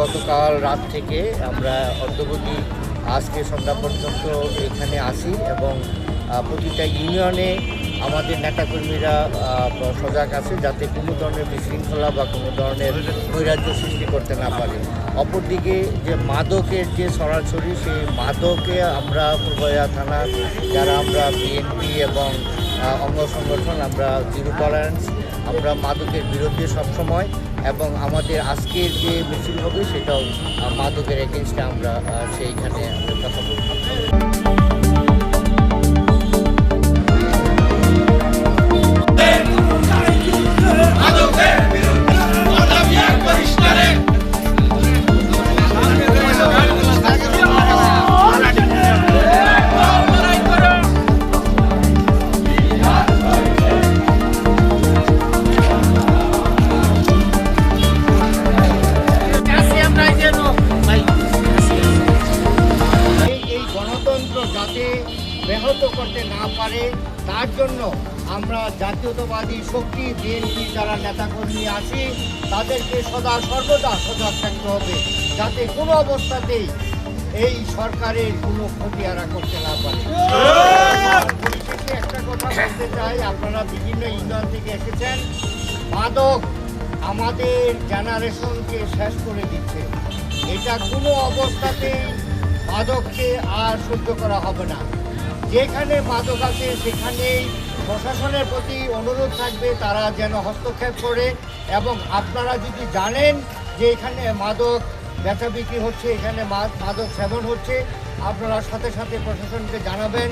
গতকাল রাত থেকে আমরা অদ্যাবধি আজকে সন্ধ্যা পর্যন্ত এখানে আসি এবং প্রতিটা ইউনিয়নে আমাদের নেতাকর্মীরা সজাগ আছে যাতে কোনো ধরনের বিশৃঙ্খলা বা কোনো ধরনের নৈরাজ্য সৃষ্টি করতে না পারে। অপরদিকে যে মাদকের যে ছড়াছড়ি, সেই মাদকে আমরা পূর্বয়া থানা যারা আমরা বিএনপি এবং অঙ্গ সংগঠন আমরা জিরো টলারেন্স, আমরা মাদকের বিরুদ্ধে সবসময়, এবং আমাদের আজকের যে মিছিল হবে সেটাও মাদকের এগেনস্টে আমরা সেইখানে আমরা কথা বলব। যাতে ব্যাহত করতে না পারে তার জন্য আমরা জাতীয়তাবাদী শক্তি বিএনপি যারা নেতাকর্মী আছি তাদেরকে সর্বদা সজাগ থাকতে হবে যাতে কোনো অবস্থাতেই এই সরকারের কোনো ক্ষতিহারা করতে না পারে। পরিশেষে একটা কথা বলতে চাই, আপনারা বিভিন্ন ইউনিয়ন থেকে এসেছেন, মাদক আমাদের জেনারেশনকে শেষ করে দিচ্ছে। এটা কোনো অবস্থাতেই মাদককে আর সহ্য করা হবে না। যেখানে মাদক আছে সেখানেই প্রশাসনের প্রতি অনুরোধ থাকবে তারা যেন হস্তক্ষেপ করে, এবং আপনারা যদি জানেন যে এখানে মাদক বেচা বিক্রি হচ্ছে, এখানে মাদক সেবন হচ্ছে, আপনারা সাথে সাথে প্রশাসনকে জানাবেন।